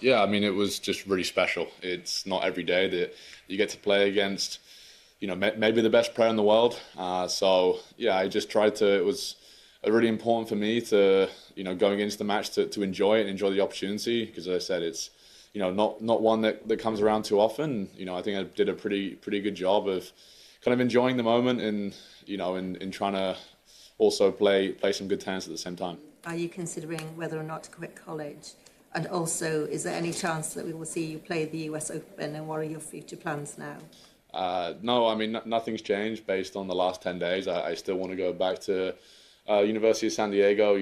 Yeah, I mean, it was just really special. It's not every day that you get to play against, maybe the best player in the world. So yeah, I just tried to. It was really important for me to, going into the match to enjoy it and enjoy the opportunity because, as I said, it's, not one that comes around too often. I think I did a pretty good job of kind of enjoying the moment and, and trying to also play some good tennis at the same time. Are you considering whether or not to quit college? And also, is there any chance that we will see you play the US Open, and what are your future plans now? No, I mean, nothing's changed based on the last 10 days. I still want to go back to University of San Diego.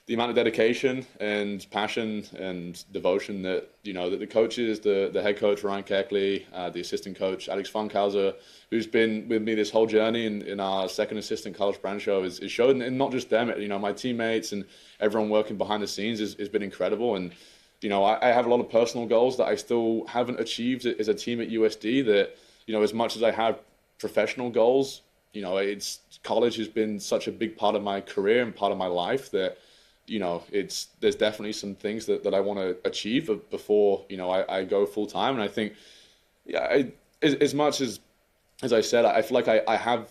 The amount of dedication and passion and devotion that, that the coaches, the head coach, Ryan Keckley, the assistant coach, Alex Funkhauser, who's been with me this whole journey in our second assistant, Carlos Brancho, is showed, and not just them, my teammates and everyone working behind the scenes has been incredible. And, I have a lot of personal goals that I still haven't achieved as a team at USD that, as much as I have professional goals, it's college has been such a big part of my career and part of my life that, there's definitely some things that I want to achieve before, I go full time. And I think, yeah, as much as I said, I feel like I have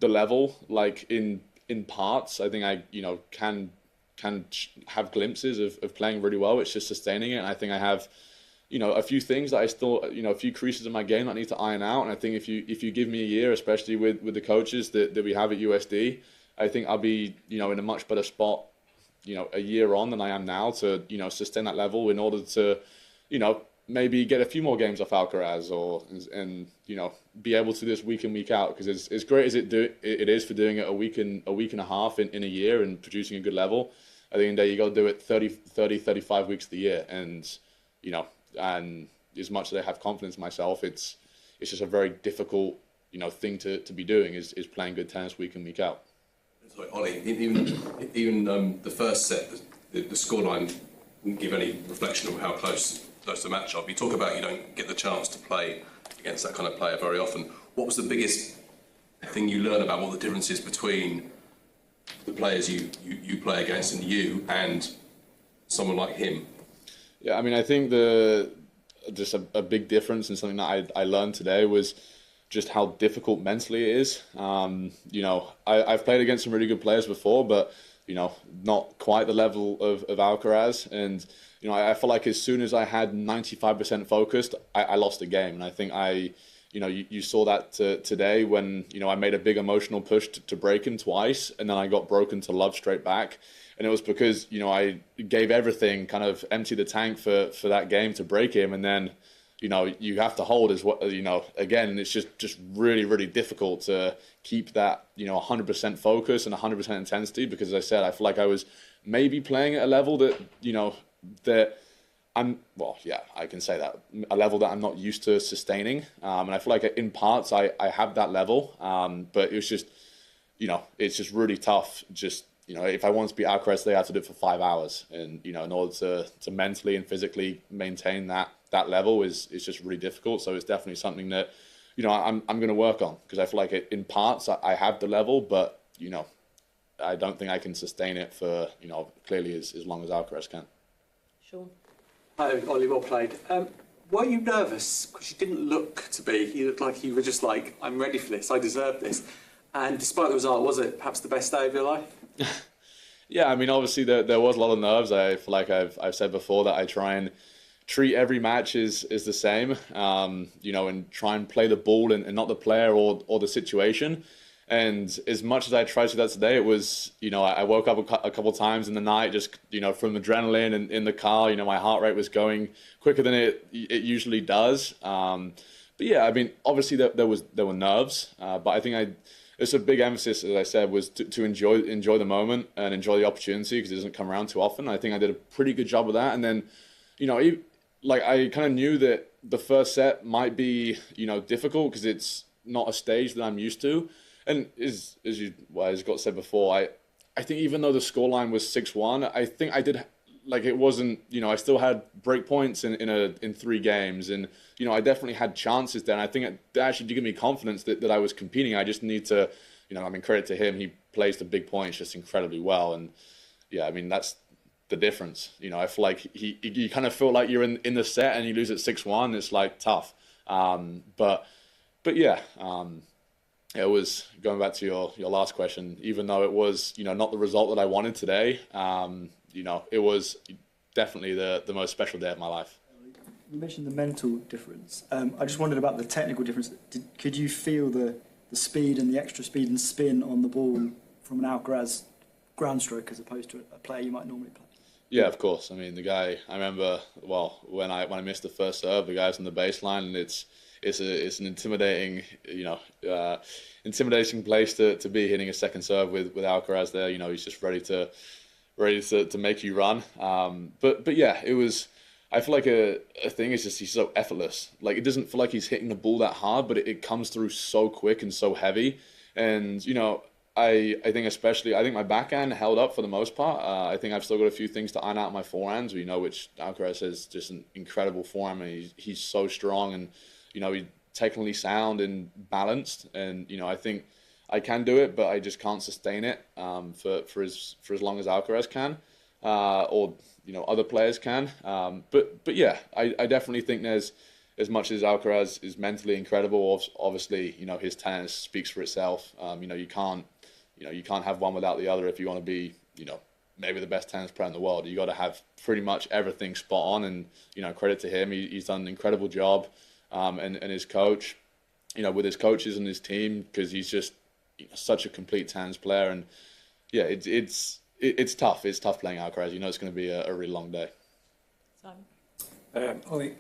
the level, like in parts. I think I, can have glimpses of playing really well. It's just sustaining it. And I think I have, a few things that I still, a few creases in my game that I need to iron out. And I think if you give me a year, especially with the coaches that we have at USD, I think I'll be, in a much better spot, a year on than I am now to, sustain that level in order to, maybe get a few more games off Alcaraz and be able to do this week in, week out. Because as great as it is for doing it a week and a half in a year and producing a good level, I think you got to do it 35 weeks of the year. And, and as much as I have confidence in myself, it's just a very difficult, thing to be doing is playing good tennis week in, week out. Sorry, Ollie, even the first set, the scoreline didn't give any reflection of how close the match are. You talk about you don't get the chance to play against that kind of player very often. What was the biggest thing you learned about what the difference is between the players you play against and you and someone like him? Yeah, I mean, I think just a big difference and something that I learned today was just how difficult mentally it is. I've played against some really good players before, but, not quite the level of Alcaraz. And, I feel like as soon as I had 95% focused, I lost the game. And I think you saw that today when, I made a big emotional push to break him twice, and then I got broken to love straight back. And it was because, I gave everything, kind of empty the tank for that game to break him. And then, you have to hold as what, again, it's just really, really difficult to keep that, 100% focus and 100% intensity, because as I said, I feel like I was maybe playing at a level that, that I can say that, a level that I'm not used to sustaining. And I feel like in parts I have that level, but it was just, it's just really tough. Just, if I wanted to be Alcaraz today, I had to do it for 5 hours. And, in order to mentally and physically maintain that level is just really difficult. So it's definitely something that, I'm going to work on, because I feel like in parts I have the level, but, I don't think I can sustain it for, clearly as long as Alcaraz can. Sean? Hi, Ollie, well played. Were you nervous? Because you didn't look to be. You looked like you were just like, I'm ready for this, I deserve this. And despite the result, was it perhaps the best day of your life? Yeah, I mean, obviously there was a lot of nerves. I feel like I've said before that I try and treat every match as the same, and try and play the ball and not the player or the situation. And as much as I tried to do that today, it was, I woke up a couple of times in the night just, from adrenaline and in the car, my heart rate was going quicker than it usually does. But yeah, I mean, obviously there were nerves, but I think it's a big emphasis, as I said, was to enjoy the moment and enjoy the opportunity, because it doesn't come around too often. I think I did a pretty good job of that. And then, I kind of knew that the first set might be, difficult because it's not a stage that I'm used to. And as got said before, I think even though the scoreline was 6-1, I think I did, it wasn't, I still had break points in 3 games. And, I definitely had chances there. And I think it actually did give me confidence that I was competing. I just need to, credit to him. He plays the big points just incredibly well. And yeah, I mean, that's the difference. You know, I feel like you kind of feel like you're in the set and you lose at 6-1. It's like tough. But yeah, it was going back to your last question. Even though it was not the result that I wanted today, it was definitely the most special day of my life. You mentioned the mental difference. I just wondered about the technical difference. Could you feel the speed and the extra speed and spin on the ball from an Alcaraz ground stroke as opposed to a player you might normally play? Yeah, of course. I mean, the guy. I remember when I missed the first serve, the guy's on the baseline, and it's an intimidating intimidating place to be, hitting a second serve with Alcaraz there. He's just ready to make you run. But yeah, it was. I feel like a thing is just he's so effortless. Like, it doesn't feel like he's hitting the ball that hard, but it comes through so quick and so heavy. And I think my backhand held up for the most part. I think I've still got a few things to iron out in my forehands. Which Alcaraz has just an incredible forehand. I mean, he's so strong, and he's technically sound and balanced. And I think I can do it, but I just can't sustain it for as long as Alcaraz can, or other players can. But yeah, I definitely think there's, as much as Alcaraz is mentally incredible, obviously his tennis speaks for itself. You can't have one without the other if you want to be maybe the best tennis player in the world. You got to have pretty much everything spot on, and credit to him, he's done an incredible job, and his coach, with his coaches and his team, because he's just such a complete tennis player. And yeah, it's tough. It's tough playing Alcaraz. It's going to be a really long day. Ollie,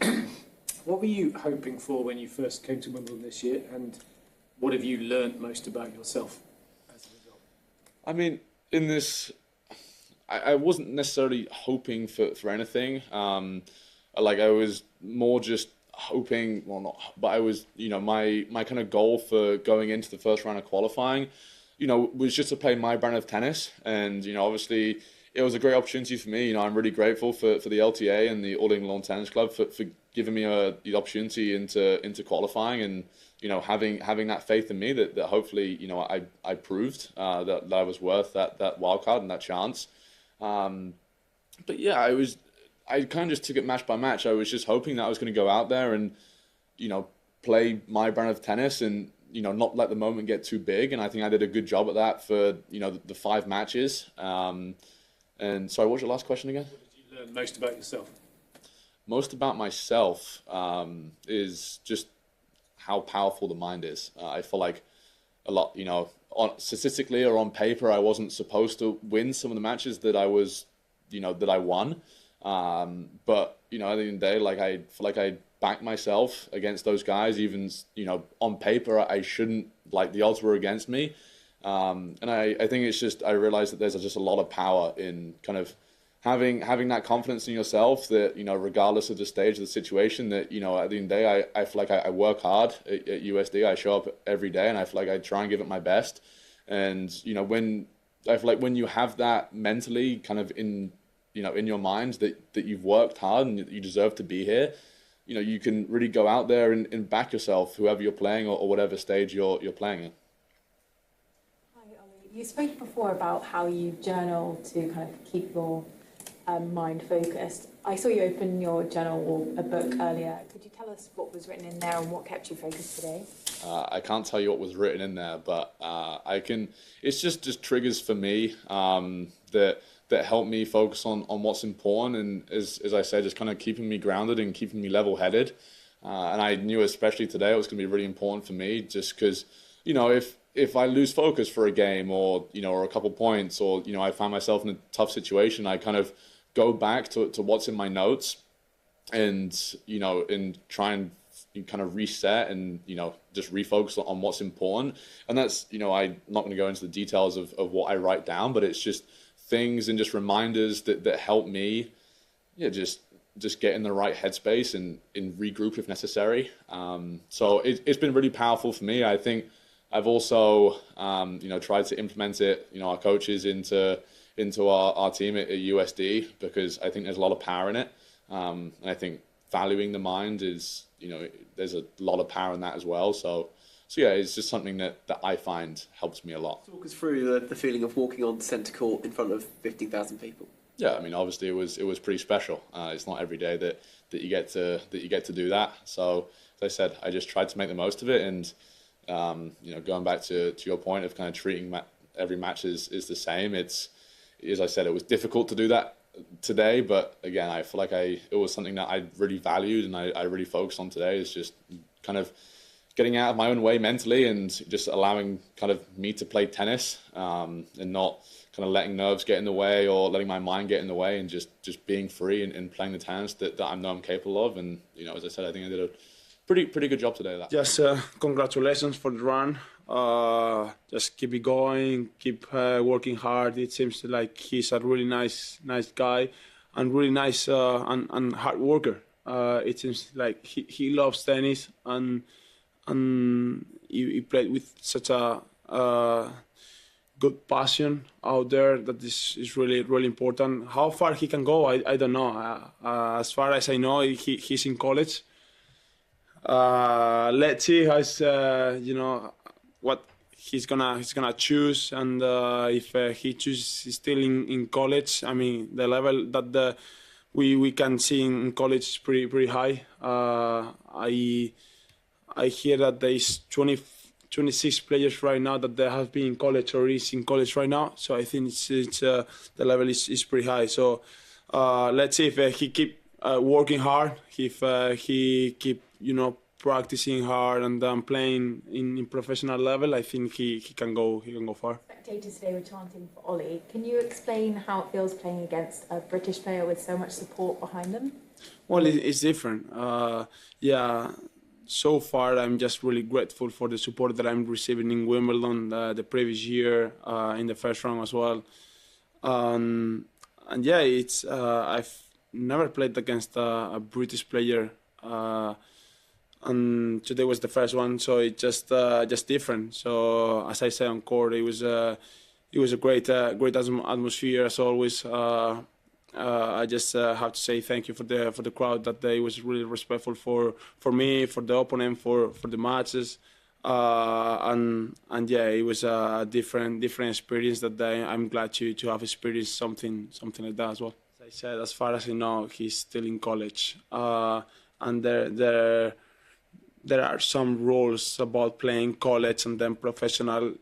what were you hoping for when you first came to Wimbledon this year, and what have you learnt most about yourself as a result? I mean, in this, I wasn't necessarily hoping for anything. I was more just hoping, but I was, my kind of goal for going into the first round of qualifying, was just to play my brand of tennis. And, obviously it was a great opportunity for me. I'm really grateful for the LTA and the All England Lawn Tennis Club for giving me the opportunity into qualifying, and, having that faith in me that hopefully, I proved that I was worth that wild card and that chance. But yeah, I kind of just took it match by match. I was just hoping that I was going to go out there and, play my brand of tennis and, not let the moment get too big. And I think I did a good job at that for, the 5 matches. And sorry, what was your last question again? What did you learn most about yourself? Most about myself is just how powerful the mind is. I feel like a lot, statistically or on paper, I wasn't supposed to win some of the matches that I was, that I won. But, at the end of the day, I feel like I backed myself against those guys. Even, on paper, I shouldn't, the odds were against me. And I think it's just, I realized that there's just a lot of power in kind of having that confidence in yourself that, regardless of the stage of the situation, that, at the end of the day, I feel like I work hard at USD. I show up every day, and I feel like I try and give it my best. And, when I feel like when you have that mentally kind of in your mind that you've worked hard and that you deserve to be here, you can really go out there and back yourself, whoever you're playing or whatever stage you're playing in. Hi, Ollie. You spoke before about how you journal to kind of keep your mind focused. I saw you open your journal or a book earlier. Could you tell us what was written in there and what kept you focused today? I can't tell you what was written in there, but I can. It's just triggers for me that help me focus on what's important, and as I said, just kind of keeping me grounded and keeping me level-headed. And I knew especially today it was going to be really important for me, just because, if I lose focus for a game or a couple points, or I find myself in a tough situation, I kind of go back to what's in my notes, and and try and kind of reset and just refocus on what's important. And that's I'm not going to go into the details of what I write down, but it's just things and just reminders that help me just get in the right headspace and regroup if necessary. So it's been really powerful for me. I think I've also tried to implement it, our coaches into our team at USD, because I think there's a lot of power in it. And I think valuing the mind is, there's a lot of power in that as well. So yeah, it's just something that I find helps me a lot. Talk us through the feeling of walking on centre court in front of 15,000 people. Yeah, I mean, obviously it was pretty special. It's not every day that you get to do that. So as I said, I just tried to make the most of it, and going back to your point of kind of treating every match is the same. It's, as I said, it was difficult to do that today, but again, I feel like it was something that I really valued and I really focused on today. Is just kind of getting out of my own way mentally and just allowing kind of me to play tennis, and not kind of letting nerves get in the way or letting my mind get in the way, and just being free and playing the tennis that I know I'm capable of. And as I said, I think I did a pretty good job today. Just congratulations for the run. Just keep it going, keep working hard. It seems like he's a really nice guy and really nice and hard worker. It seems like he loves tennis and he played with such a good passion out there that this is really important. How far he can go, I don't know. As far as I know, he's in college. Let's see how what he's gonna choose, and if he chooses still in college. I mean, the level that we can see in college is pretty high. I hear that there is 26 players right now that they have been in college or is in college right now. So I think it's the level is pretty high. So let's see if he keep working hard, if he keep practicing hard and playing in professional level. I think he can go far. Spectators today were chanting for Ollie. Can you explain how it feels playing against a British player with so much support behind them? Well, it's different. Yeah. So far, I'm just really grateful for the support that I'm receiving in Wimbledon the previous year, in the first round as well. And yeah, it's I've never played against a British player, and today was the first one, so it's just different. So as I said on court, it was a great atmosphere as always. I just have to say thank you for the crowd, that they was really respectful for me, for the opponent, for the matches, and yeah, it was a different experience that I'm glad to have experienced something like that as well. As I said, as far as I know, he's still in college, and there are some rules about playing college and then professional,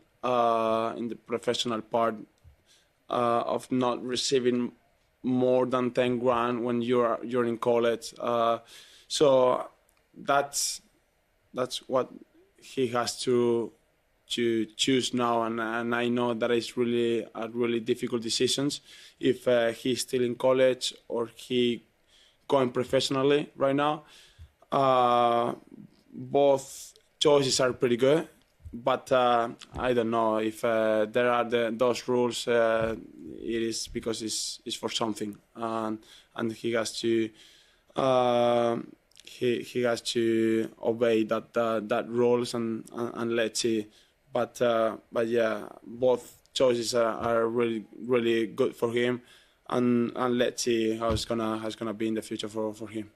in the professional part, of not receiving more than 10 grand when you're in college. So that's what he has to choose now, and I know that it's really difficult decisions if he's still in college or he going professionally right now. Both choices are pretty good, but I don't know if there are those rules. It is because it's for something, and he has to he has to obey that rules, and let's see. But yeah, both choices are really good for him, and let's see how it's gonna be in the future for him.